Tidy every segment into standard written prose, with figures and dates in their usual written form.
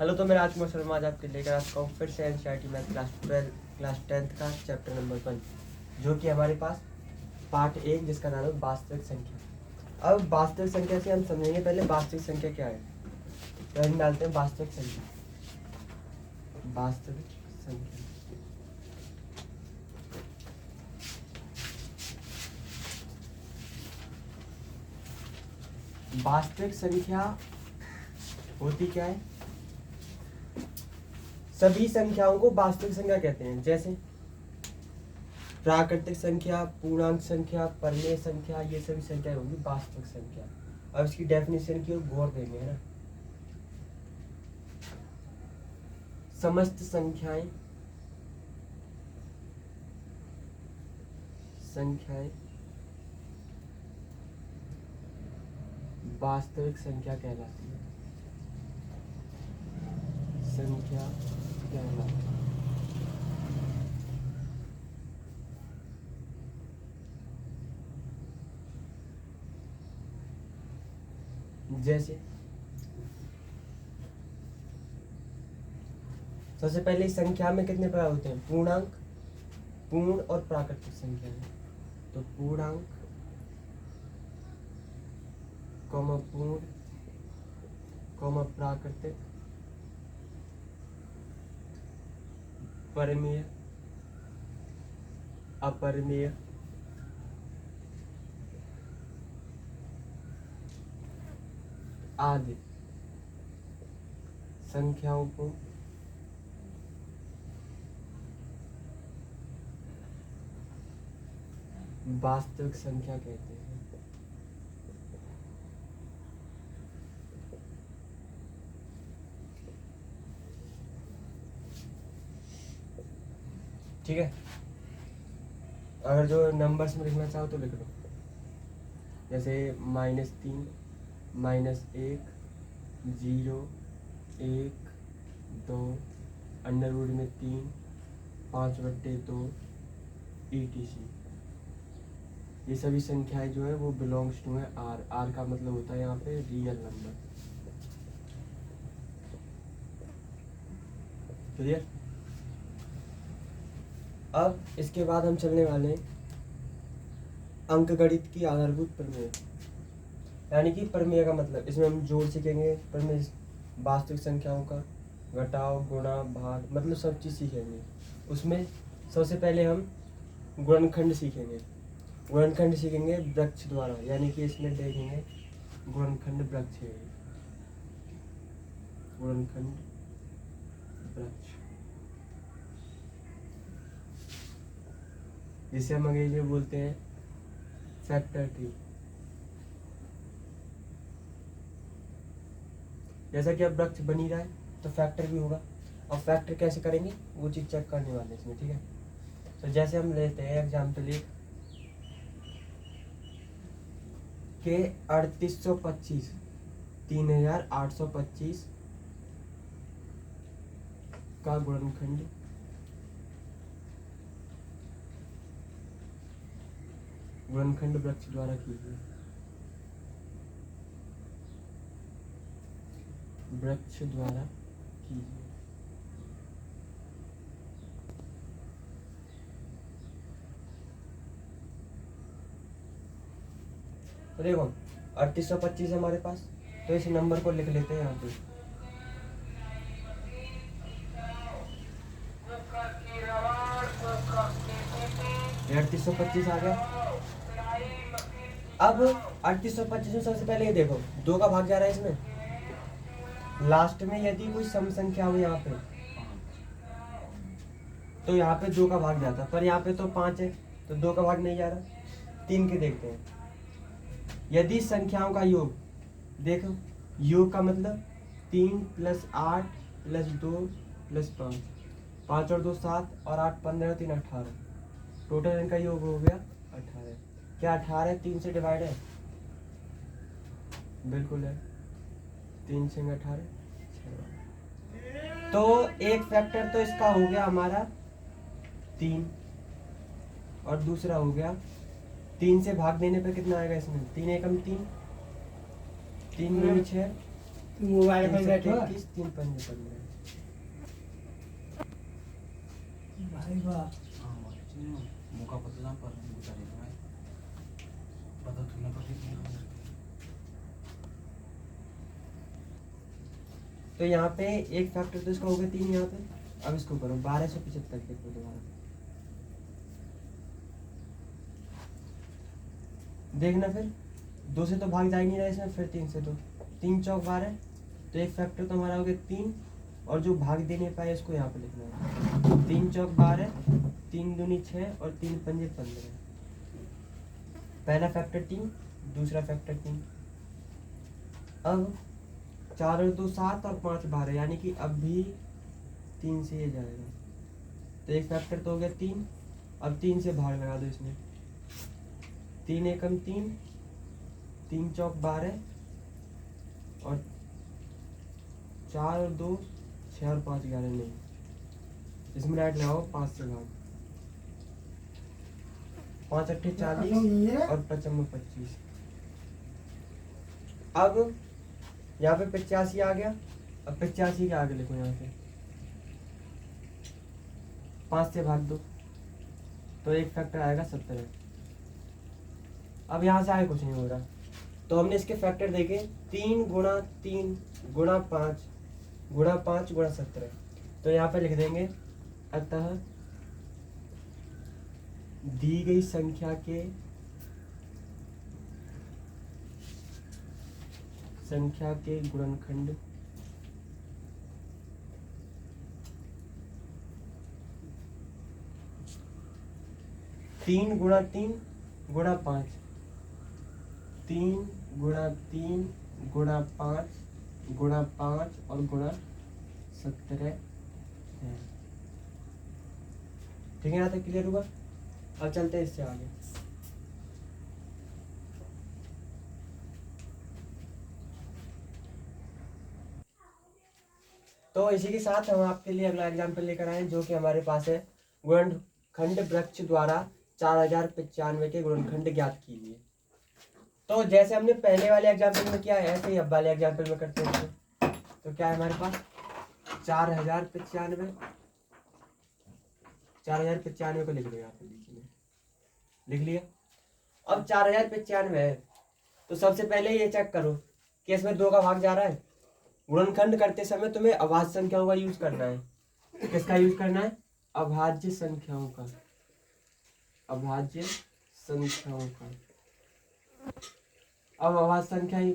Hello, तो मैं राजकुमार शर्मा आज आपके लेकर आ चुका हूँ फिर से एनसीईआरटी मैथ क्लास 10th का चैप्टर नंबर 1, जो कि हमारे पास पार्ट 1 जिसका नाम है वास्तविक संख्या। अब वास्तविक संख्या से हम समझेंगे पहले वास्तविक संख्या क्या है। तो हम डालते हैं वास्तविक संख्या। वास्तविक संख्या वास्तविक संख्या होती क्या है? सभी संख्याओं को वास्तविक संख्या कहते हैं, जैसे प्राकृतिक संख्या, पूर्णांक संख्या, परिमेय संख्या, ये सभी संख्याएं होंगी वास्तविक संख्या। अब इसकी डेफिनेशन की ओर गौर देंगे, है ना। समस्त संख्याएं वास्तविक संख्या कहलाती है। संख्या कहलाती है। जैसे सबसे पहले संख्या में कितने प्रकार होते हैं? पूर्णांक, पूर्ण और प्राकृतिक संख्या है। तो पूर्णांक, पूर्ण, प्राकृतिक, परिमेय, अपरिमेय, आदि संख्याओं को वास्तविक संख्या कहते हैं। ठीक है, अगर जो नंबर्स में लिखना चाहो तो लिख लो, जैसे -3, -1, 0, 1, 2, अंडरवुड में 3, 5/2, ETC। ये सभी संख्याएं जो है वो बिलोंग्स टू है आर। आर का मतलब होता है यहाँ पे रियल नंबर। क्लियर? अब इसके बाद हम चलने वाले हैं अंकगणित की आधारभूत प्रमेय, यानी कि प्रमेय का मतलब इसमें हम जोड़ सीखेंगे, प्रमेय वास्तविक संख्याओं का, घटाव, गुणा, भाग, मतलब सब चीज़ सीखेंगे। उसमें सबसे पहले हम गुणनखंड सीखेंगे। गुणनखंड सीखेंगे वृक्ष द्वारा, यानी कि इसमें देखेंगे गुणनखंड वृक्ष है। गुणनखंड वृक्ष, जिसे हम अंग्रेजी में बोलते हैं फैक्टर ट्री। जैसा कि अब वृक्ष बनी रहा है तो फैक्टर भी होगा। अब फैक्टर कैसे करेंगे वो चीज चेक करने वाले हैं इसमें, ठीक है। तो जैसे हम लेते हैं एग्जाम्पल एक के 3825, 3825 का गुणनखंड वृक्ष द्वारा कीजिए। वृक्ष द्वारा कीजिए। तो देखो 3825 है हमारे पास, तो इस नंबर को लिख लेते हैं यहाँ पे। ये 3825 आ गया। अब 3825 में सबसे पहले ये देखो 2 का भाग जा रहा है इसमें। लास्ट में यदि कोई सम संख्या हो यहाँ पे तो यहाँ पे 2 का भाग जाता, पर यहाँ पे तो 5 है तो 2 का भाग नहीं जा रहा। 3 के देखते हैं। यदि संख्याओं का योग देखो, योग का मतलब 3 + 8 + 2 + 5, 5 और 2 7 और 8 15 3 18, टोटल इनका योग हो गया 18। क्या 18 3 से डिवाइड है? बिल्कुल है, 3 से 18। तो एक फैक्टर तो इसका हो गया हमारा 3, और दूसरा हो गया 3 से भाग देने पे कितना आएगा इसमें? 3 एकम 3, 3 दूनी 6, मोबाइल पर बैठो 21 3 पंजे 15 भाई वाह मुका पता जाम पर गुजारे भाई पता तुमने पर कितना तो यहाँ पे एक फैक्टर तो इसका हो गया 3 यहाँ पे। अब इसको करो 1275 के को दोबारा देखना, फिर 2 से तो भाग जा ही नहीं रहा इसमें, फिर 3 से तो 3 चौक 12, तो एक फैक्टर तो हमारा हो गया 3, और जो भाग दे नहीं पाए इसको यहाँ पे लिखना है 3 चौक 12, 3 दूनी 6 और 3 पंजे 15। पहला फैक्टर 3, दूसरा फैक्टर 3। अब 4 और 2 7 और 5 12, यानी कि अब भी 3 से ये जाएगा, तो एक फैक्टर तो हो गया 3। अब 3 से भाग लगा दो इसमें, 3 एकम 3, 3 चौक 12 और 4 और 2 6 और 5 11 नहीं, इसमें राइट लगाओ 5 से भाग, 5 अट्ठे 40 और 55 25। अब यहाँ पे 85 आ गया। अब 85 के आगे लिखो यहाँ पे 5 से भाग दो, तो एक फैक्टर आएगा 17। अब यहाँ से आगे कुछ नहीं हो रहा, तो हमने इसके फैक्टर देखे 3 गुणा 3 गुणा 5 गुणा 5 गुणा 17, तो यहाँ पे लिख देंगे अतः दी गई संख्या के गुणनखंड तीन गुणा 3 गुणा 5, 3 गुणा 3 गुणा 5 गुणा 5 और गुणा 17 है। ठीक है, यहाँ तक क्लियर हुआ। अब चलते हैं इससे आगे। तो इसी के साथ हम आपके लिए अगला एग्जाम्पल लेकर आए, जो कि हमारे पास है गुणनखंड वृक्ष द्वारा 4095 के गुणनखंड ज्ञात कीजिए। तो जैसे हमने पहले वाले एग्जाम्पल में किया है, ऐसे ही अब वाले एग्जाम्पल में करते हैं। तो क्या है हमारे पास 4095 को लिख लो यहाँ पे बीच में, लिख लिया। अब 4095 है, तो सबसे पहले ये चेक करो कि इसमें 2 का भाग जा रहा है। गुणनखंड करते समय तुम्हें अभाज्य संख्याओं का यूज करना है। किसका यूज करना है? अभाज्य संख्याओं का, अभाज्य संख्याओं का। अब अभाज्य संख्याएं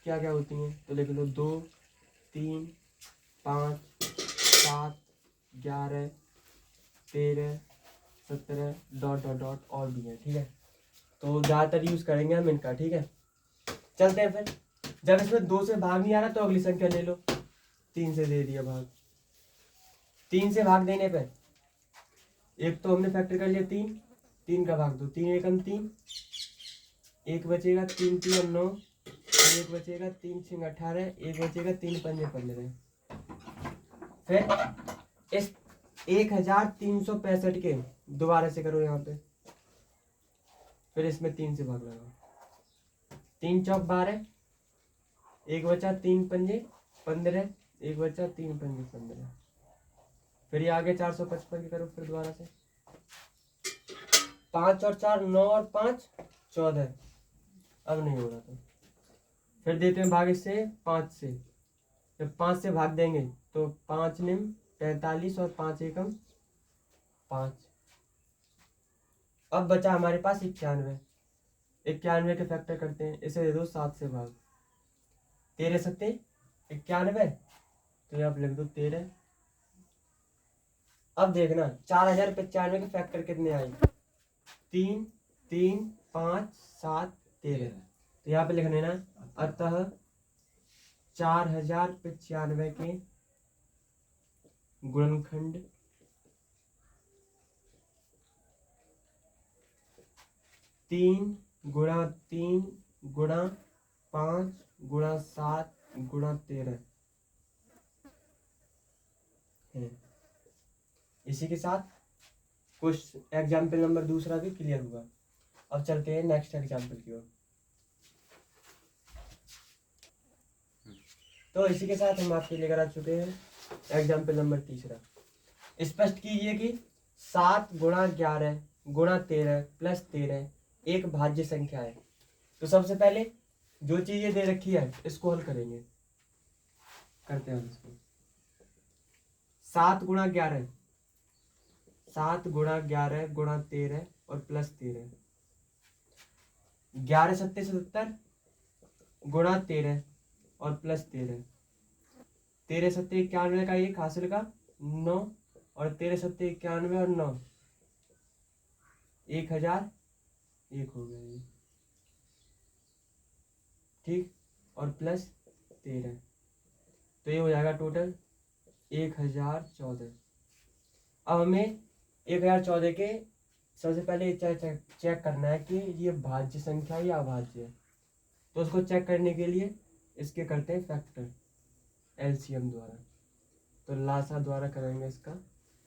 क्या क्या होती हैं, तो लिख लो 2 3 5 7 11 13 17 डॉट डॉट डॉट और भी है। ठीक है, तो ज़्यादातर यूज करेंगे हम इनका। ठीक है, चलते हैं फिर। जब इसमें 2 से भाग नहीं आ रहा तो अगली संख्या ले लो। 3 से दे दिया भाग, 3 से भाग देने पे एक तो हमने फैक्टर कर लिया 3, 3 का भाग दो, 3 एकम 3, एक बचेगा 3 3 9, एक बचेगा 3 6 18, एक बचेगा 3 पंजे 15। फिर इस 1365 के दोबारा से करो यहाँ पे, फिर इसमें 3 से भाग लगाओ। 3 चौक 12, एक बचा 3 पंजे 15, एक बचा 3 पंजे 15। फिर ये आगे 455 की करो फिर दोबारा से। 5 और 4 9 और 5 14। अब नहीं हो रहा तो फिर देते हैं भाग इससे 5 से। जब 5 से भाग देंगे तो 5 निम 45 और 5 एकम 5। अब बचा हमारे पास 91। 91 के फैक्टर करते हैं, इसे दे दो 7 से भाग। 13 सत्ते 91, तो यहाँ पे लिख दो 13। अब देखना 4095 के फैक्टर कितने आए, 3 3 5 7 13। तो यहाँ पे लिख लेना अतः 4095 के गुणनखंड तीन गुणा 3 गुणा 5 गुणा 7 गुणा 13 है। इसी के साथ कुछ एग्जाम्पल नंबर दूसरा भी क्लियर हुआ। अब चलते हैं नेक्स्ट एग्जाम्पल की ओर। तो इसी के साथ हम आपके लेकर आ चुके हैं एग्जाम्पल नंबर 3। स्पष्ट कीजिए कि 7 गुणा 11 गुणा 13 प्लस 13 एक भाज्य संख्या है। तो सबसे पहले जो चीजें दे रखी है इसको हल करेंगे, करते हैं इसको। 7 गुणा 11, 7 गुणा 11 गुणा 13 और प्लस 13, 11 सत्ते 77 गुणा 13 और प्लस 13, 13 सत्ते 91 का 1 हासिल का 9 और 13 सत्ते 91 और 9 1001 हो गया ये, ठीक। और प्लस 13, तो ये हो जाएगा टोटल 1014। अब हमें 1014 के सबसे पहले चेक करना है कि ये भाज्य संख्या या अभाज्य है। तो उसको चेक करने के लिए इसके करते हैं फैक्टर एलसीएम द्वारा। तो लासा द्वारा करेंगे इसका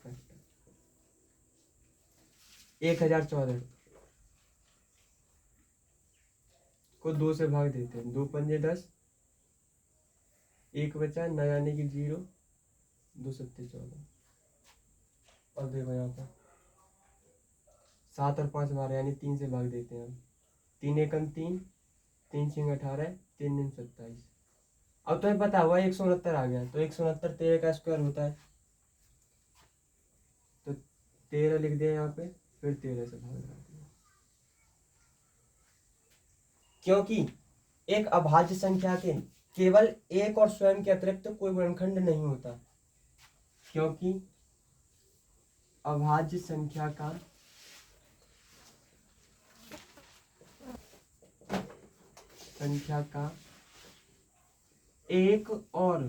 फैक्टर। 1014 को 2 से भाग देते हैं, 2 पंजे 10, 1 बचा न यानी कि 0, 2 सत्ते 14। और देखो यहाँ पर 7 और 5 12 यानी 3 से भाग देते हैं हम, 3 एकम 3, 3 छिंग 18, 3 दिन 27। अब तुम्हें पता हुआ 169 आ गया, तो 169 13 का स्क्वायर होता है, तो 13 लिख दिया यहाँ पे, फिर 13 से भाग दिया। क्योंकि एक अभाज्य संख्या के केवल एक और स्वयं के अतिरिक्त कोई गुणनखंड नहीं होता, क्योंकि अभाज्य संख्या का एक और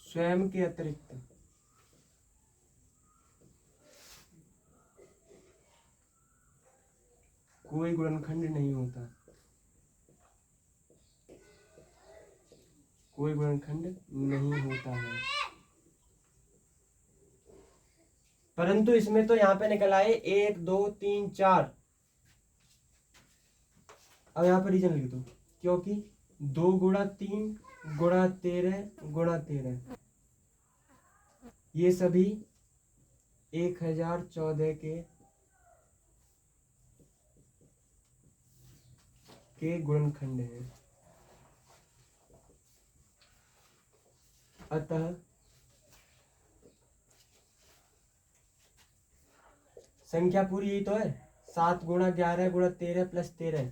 स्वयं के अतिरिक्त कोई गुणनखंड नहीं होता, कोई गुणनखंड नहीं होता है। परंतु इसमें तो यहाँ पे निकल आए 1 2 3 4। अब यहाँ पर रीजन लिख दो, क्योंकि 2 गुणा 3 गुणा 13 गुणा 13 ये सभी 1014 के गुणनखंड हैं। अतः संख्या पूरी यही तो है, 7 गुणा 11 गुणा 13 प्लस 13,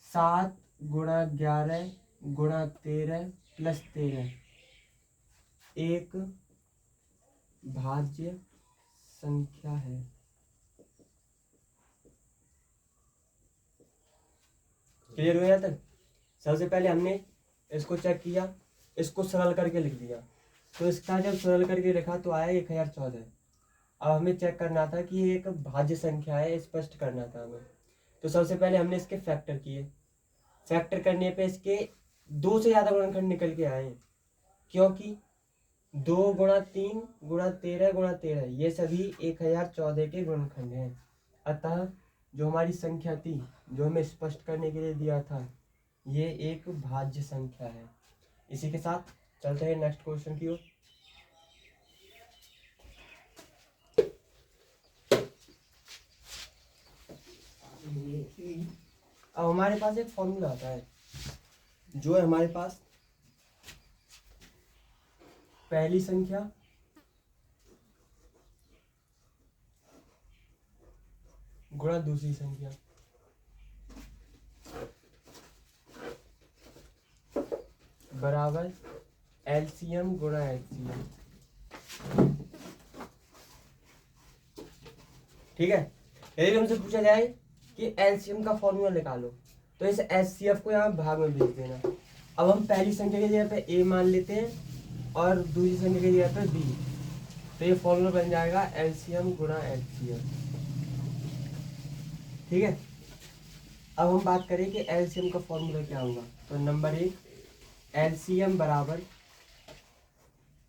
7 गुणा 11 गुणा 13 प्लस 13 एक भाज्य संख्या है। क्लियर हो गया तक? सबसे पहले हमने इसको चेक किया, इसको सरल करके लिख दिया, तो इसका जब सरल करके लिखा तो आया 1014। अब हमें चेक करना था कि ये एक भाज्य संख्या है, स्पष्ट करना था हमें। तो सबसे पहले हमने इसके फैक्टर किए, फैक्टर करने पे इसके 2 से ज़्यादा गुणनखंड निकल के आए, क्योंकि 2 गुणा 3 गुणा 13 गुणा 13 ये सभी 1014 के गुणनखंड हैं। अतः जो हमारी संख्या थी, जो हमें स्पष्ट करने के लिए दिया था, ये एक भाज्य संख्या है। इसी के साथ चलते हैं नेक्स्ट क्वेश्चन की ओर। अब हमारे पास एक फॉर्मूला आता है, जो है हमारे पास पहली संख्या गुणा दूसरी संख्या बराबर एलसीएम गुणा एचसीएम। ठीक है, यदि हमसे पूछा जाए कि एलसीएम का फॉर्मूला निकालो, तो इस एचसीएफ को यहाँ भाग में भेज देना। अब हम पहली संख्या की जगह पे ए मान लेते हैं और दूसरी संख्या की जगह पे बी, तो ये फॉर्मूला बन जाएगा एलसीएम गुणा एचसीएम। ठीक है, अब हम बात करें कि एलसीएम का फॉर्मूला क्या होगा। तो नंबर 1 एलसीएम बराबर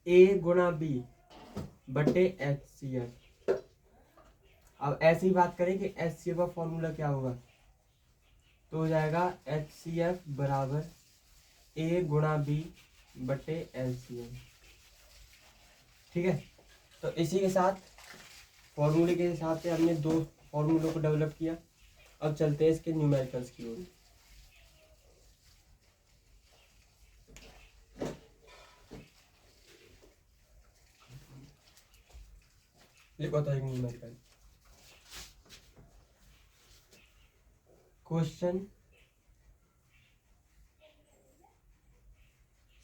ए गुणा बी बटे एचसीएफ। अब ऐसी बात करें कि एचसीएफ का फॉर्मूला क्या होगा, तो हो जाएगा एचसीएफ बराबर ए गुणा बी बटे एलसीएम। ठीक है, तो इसी के साथ फॉर्मूले के हिसाब से हमने दो फॉर्मूलों को डेवलप किया। अब चलते हैं इसके न्यूमेरिकल्स की ओर। लिखो तो एक न्यूमेरिकल क्वेश्चन।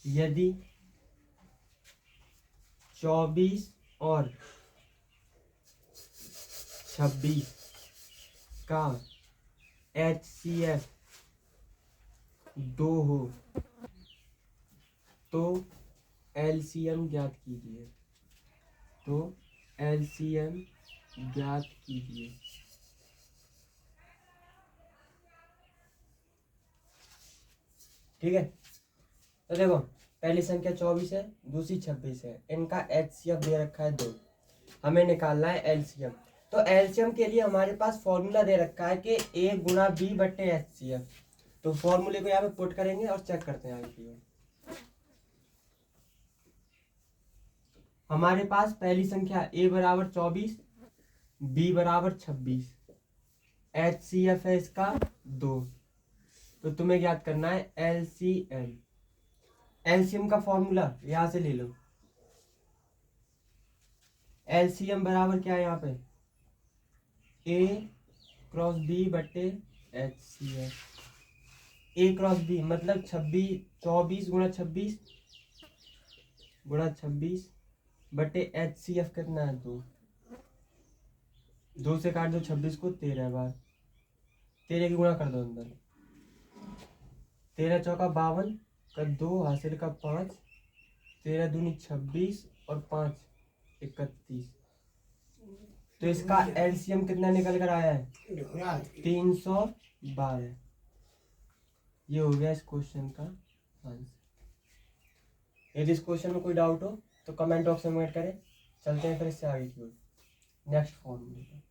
यदि 24 और 26 का HCF 2 हो तो LCM ज्ञात कीजिए। तो LCM ज्ञात कीजिए। ठीक है, तो देखो पहली संख्या 24 है, दूसरी 26 है, इनका HCF दे रखा है 2, हमें निकालना है LCM। तो LCM के लिए हमारे पास फॉर्मूला दे रखा है कि A गुणा B बटे HCF। तो फॉर्मूले को यहाँ पे पुट करेंगे और चेक करते हैं आगे की ओर। हमारे पास पहली संख्या A बराबर 24, B बराबर 26, HCF है इसका 2। तो तुम्हें ज्ञात करना है LCM। LCM का फॉर्मूला यहां से ले लो। LCM बराबर क्या है यहाँ पे, A क्रॉस B बटे HCF। A क्रॉस B मतलब 24 गुणा 26 बटे HCF कितना है 2। 2 से काट दो 26 को 13 बार, 13 की गुणा कर दो अंदर, 13 चौका 52 का 2 हासिल का 5, 13 दूनी 26 और 5 31। तो इसका LCM कितना निकल कर आया है 312। ये हो गया इस क्वेश्चन का आंसर। यदि इस क्वेश्चन में कोई डाउट हो तो कमेंट बॉक्स में कमेंट करें। चलते हैं फिर इससे आगे की ओर नेक्स्ट फॉर्मूले पर।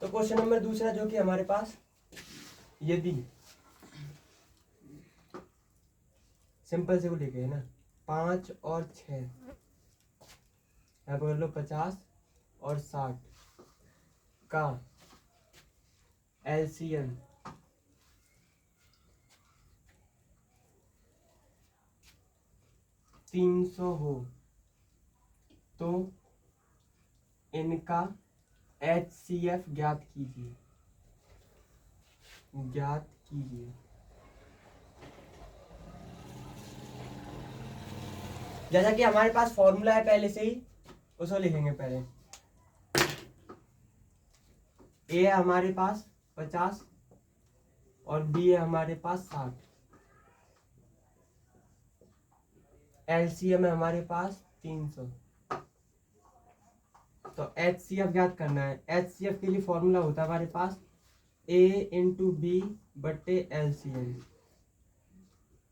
तो क्वेश्चन नंबर दूसरा जो कि हमारे पास, यदि सिंपल से वो लिखे है ना 5 और 6, यहाँ पर लो 50 और 60 का LCM 300 हो तो इनका HCF ज्ञात कीजिए। जैसा कि हमारे पास फॉर्मूला है पहले से ही, उसको लिखेंगे पहले। A है हमारे पास 50 और B है हमारे पास 60। LCM है हमारे पास 300। तो HCF ज्ञात करना है। HCF के लिए फॉर्मूला होता है हमारे पास A इंटू B बटे LCM।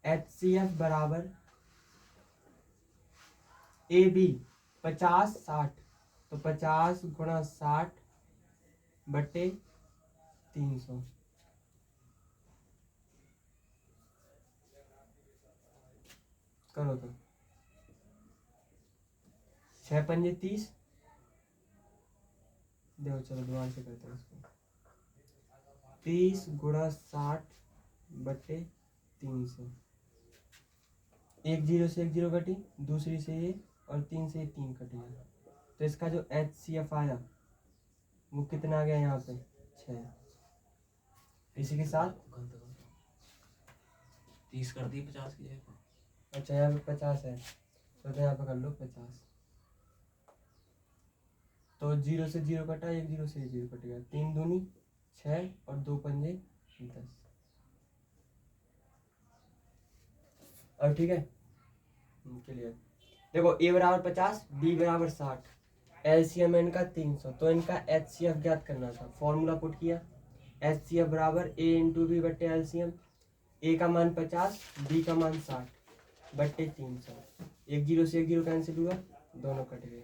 HCF बराबर AB 50 60, तो 50 गुणा 60 बटे 300। करो तो 6 पंजे 30। देखो चलो दोबारा से करते हैं इसको। 30 गुणा 60 बटे 300। एक जीरो से एक जीरो कटी, दूसरी से ये और 3 से 3 कट गया। तो इसका जो HCF आया वो कितना आ गया यहाँ पे 6। इसी के साथ 30 कर दी 50 की जगह। अच्छा यहाँ पे 50 है तो यहाँ पे कर लो 50। तो 0 से 0 कटा, एक 0 से 0 कट गया, 3 दूनी 6 और 2 पंजे 10। अब ठीक है क्लियर। देखो A बराबर 50, B बराबर 60, LCM है इनका 300। तो इनका HCF ज्ञात करना था, फॉर्मूला पुट किया। HCF बराबर A इंटू बी बटे LCM। A का मान 50, B का मान 60 बटे 300। एक जीरो से एक जीरो कैंसिल हुआ, दोनों कट गए।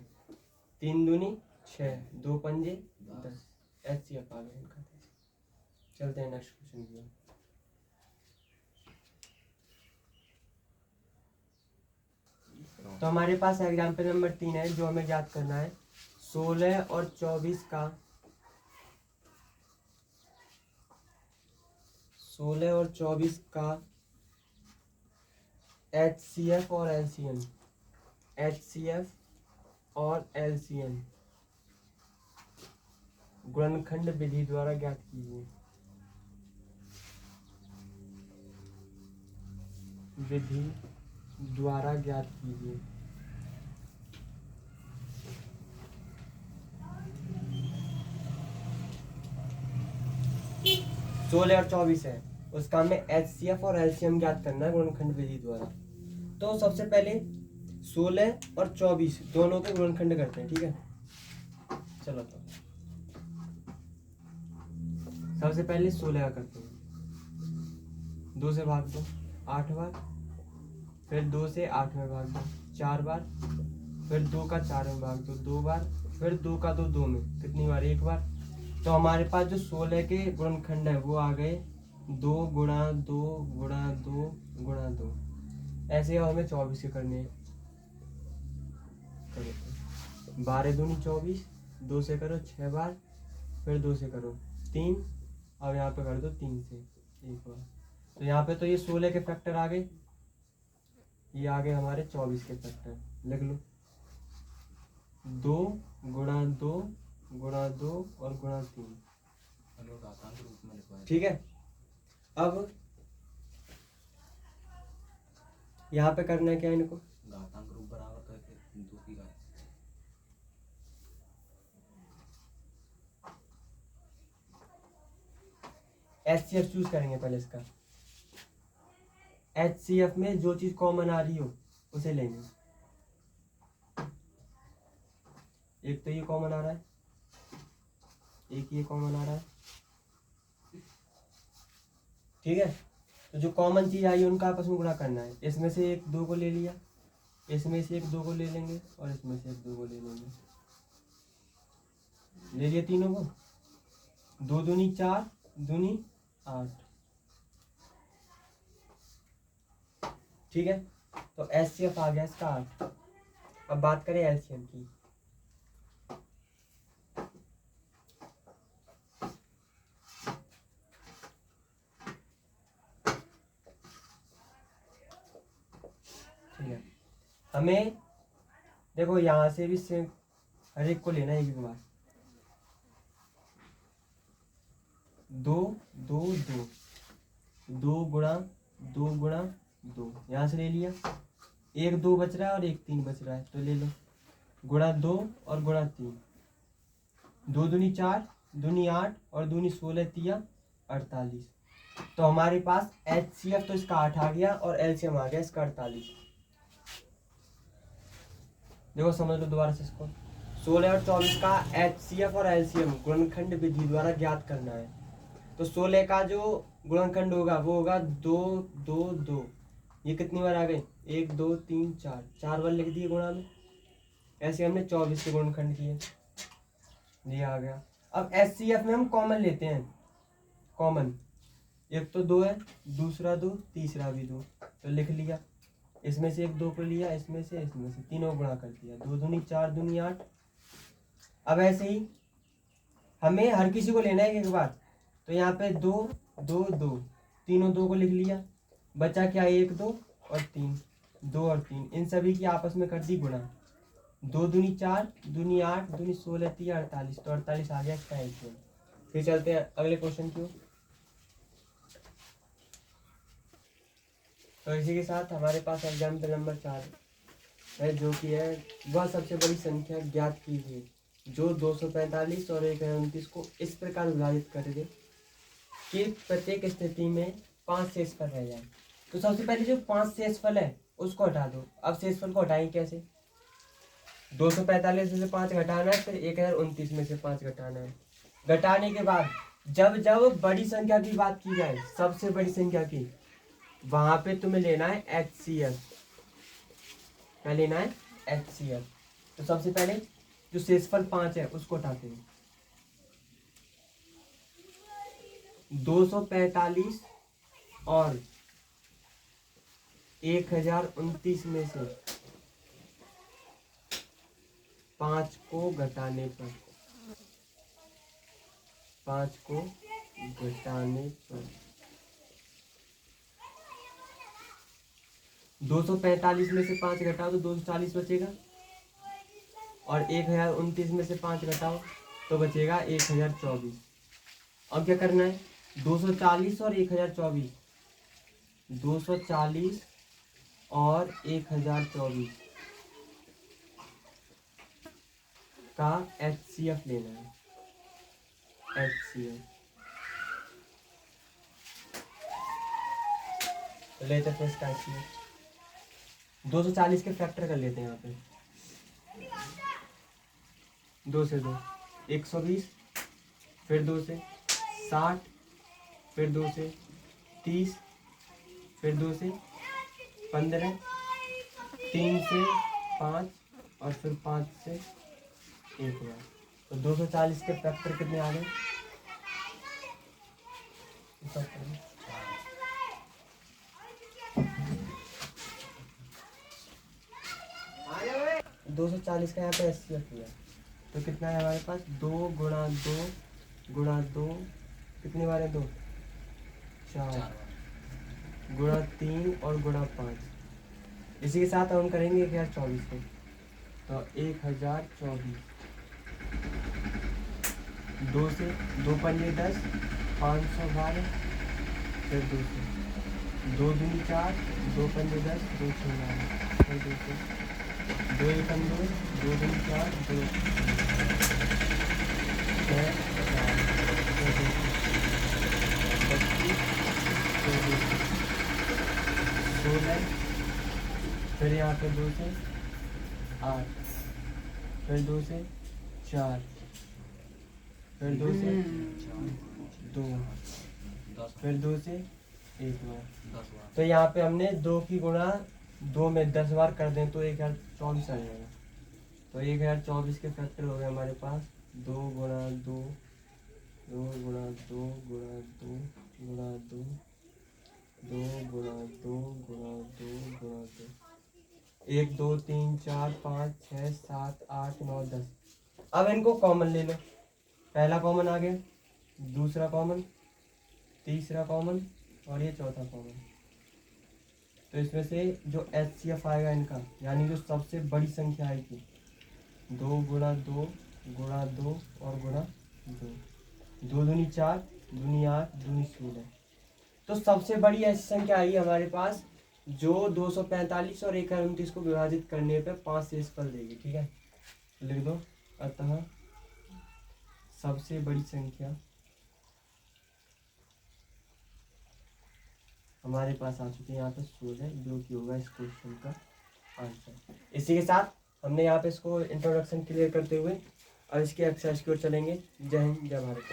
3 दूनी 6, 2 पंजे 10। HCF आ गया इनका। चलते हैं नेक्स्ट क्वेश्चन की ओर। तो हमारे पास एग्जाम्पल नंबर 3 है जो हमें याद करना है। 16 और 24 का 16 और 24 का HCF और LCM, HCF और LCM गुणनखंड विधि द्वारा ज्ञात कीजिए। विधि द्वारा ज्ञात कीजिए। सोलह और 24 है, उसका हमें HCF और LCM ज्ञात करना है गुणनखंड विधि द्वारा। तो सबसे पहले 16 और 24 दोनों के गुणनखंड करते हैं, ठीक है। चलो तो सबसे पहले 16 करते हैं। 2 से भाग दो 8 बार, फिर 2 से 8 में भाग दो 4 बार, फिर 2 का 4 में भाग दो 2 बार, फिर 2 का 2 2 में कितनी बार, 1 बार। तो हमारे पास जो 16 के गुणनखंड है वो आ गए 2 गुणा 2 गुणा 2 गुणा 2। ऐसे हमें 24 के करने हैं। 12 दूनी 24, 2 से करो 6 बार, फिर 2 से करो 3, अब यहाँ पे कर दो 3 से 1 बार। तो यहाँ पे तो ये 16 के फैक्टर आ गए, ये आ गए हमारे 24 के फैक्टर। लिख लो 2 गुणा 2 गुणा 2 और गुणा 3, ठीक है। अब यहाँ पे करना है क्या इनको, घातांक रूप बराबर करके 2 की घात। HCF चूज करेंगे पहले इसका। HCF में जो चीज कॉमन आ रही हो उसे लेंगे। एक तो ये कॉमन आ रहा है, एक ये कॉमन आ रहा है, ठीक है। तो जो कॉमन चीज आई है उनका आपस में गुणा करना है। इसमें से 1 2 को ले लिया, इसमें से 1 2 को ले लेंगे और इसमें से 1 2 को ले लेंगे। ले लिया तीनों को, 2 दूनी 4 दूनी 8, ठीक है। तो HCF आ गया इसका 8। अब बात करें LCM की। ठीक है, हमें देखो यहाँ से भी सेम हर एक को लेना है एक बार। 2 2 2 2 गुणा 2 गुणा 2, यहाँ से ले लिया। 1 2 बच रहा है और 1 3 बच रहा है, तो ले लो गुणा 2 और गुणा 3। 2 दूनी 4 दूनी 8 और दूनी 16 तिया 48। तो हमारे पास HCF तो इसका 8 आ गया और LCM आ गया इसका 48। देखो समझ लो दोबारा से इसको। 16 और 24 का HCF और LCM गुणनखंड विधि द्वारा ज्ञात करना है। तो 16 का जो गुणनखंड होगा वो होगा 2 2 2। ये कितनी बार आ गए, 1 2 3 4, 4 बार लिख दिए गुणा में। ऐसे हमने 24 के गुणनखंड किए, ये आ गया। अब HCF में हम कॉमन लेते हैं। कॉमन एक तो 2 है, दूसरा 2, तीसरा भी 2, तो लिख लिया। इसमें से 1 2 को लिया, इसमें से तीनों गुणा कर दिया। 2 दूनी 4 दूनी 8। अब ऐसे ही हमें हर किसी को लेना है एक बार। तो यहाँ पे 2 2 2, तीनों 2 को लिख लिया। बचा क्या, 1 2 और 3, 2 और 3, इन सभी की आपस में कर दी गुणा। 2 दूनी 4 दूनी 8 दूनी 16 3 48, तो 48 आ गया इसका LCM। फिर चलते हैं अगले क्वेश्चन की ओर। तो इसी के साथ हमारे पास एग्जाम्पल नंबर 4 है, जो कि है वह सबसे बड़ी संख्या ज्ञात कीजिए जो 245 और 129 को इस प्रकार विभाजित करेंगे कि प्रत्येक स्थिति में 5 शेषफल रह जाए। तो सबसे पहले जो 5 शेषफल है उसको हटा दो। अब शेषफल को हटाएं कैसे, 245 में से 5 घटाना है, फिर 1029 में से 5 घटाना है। घटाने के बाद जब जब बड़ी संख्या की बात की जाए, सबसे बड़ी संख्या की, वहां पे तुम्हें लेना है HCF। क्या लेना है, HCF। तो सबसे पहले जो शेषफल 5 है उसको उठाते हैं। 245 और 1029 में से 5 को घटाने पर 5 को घटाने पर 245 में से 5 घटाओ तो 240 बचेगा, और 1029 में से 5 घटाओ तो बचेगा 1024। अब क्या करना है, 240 और 1024, 240 और 1024 का HCF लेना है, HCF। तो लेते हैं इसका HCF। 240 के फैक्टर कर लेते हैं यहाँ पे, 2 से 2 120, फिर 2 से 60, फिर 2 से 30, फिर 2 से 15, 3 से 5 और फिर 5 से 1 बार। तो 240 के फैक्टर कितने आ गए, 240 का यहाँ पे HCF हुआ। तो कितना है हमारे पास, 2 गुणा 2 गुणा 2, कितनी बार है, 2 4 गुणा 3 और गुणा 5। इसी के साथ हम करेंगे 1024 को। तो 1024, 2 से 2 पंजे 10, 512, फिर 2 से 2 दूनी 4, 2 पंजे 10, 2 6 12, फिर 2 से 2 एकम 2, 2 दूनी 4, 2 6 4, फिर 2 25, फिर 2 16, फिर यहाँ पे 2 से 8, फिर 2 से 4, फिर 2 से 2, फिर 2 से 1 बार। 10 बार। तो यहाँ पे हमने 2 की गुणा 2 में 10 बार कर दें तो 1024 आ जाएगा। तो 1024 के फैक्टर हो गए हमारे पास 2 गुणा 2, 2 गुणा 2 गुणा 2 गुणा 2, 2 गुणा 2 गुणा 2 गुणा 2, 1 2 3 4 5 6 7 8 9 10। अब इनको कॉमन ले लो, पहला कॉमन आ गया, दूसरा कॉमन, तीसरा कॉमन और ये चौथा कॉमन। तो इसमें से जो HCF आएगा इनका, यानी जो सबसे बड़ी संख्या आएगी, 2 गुणा 2 गुणा 2 और गुणा 2, 2 दूनी 4, दूनी 8, दूनी 16। तो सबसे बड़ी ऐसी संख्या आई हमारे पास जो 245 और 1029 को विभाजित करने पे 5 शेषफल देगी। ठीक है, लिख दो। अतः सबसे बड़ी संख्या हमारे पास आ चुकी है यहाँ पे 16, जो कि होगा इस क्वेश्चन का आंसर। इसी के साथ हमने यहाँ पे इसको इंट्रोडक्शन क्लियर करते हुए अब इसके एक्सरसाइज की ओर चलेंगे। जय हिंद, जय भारत।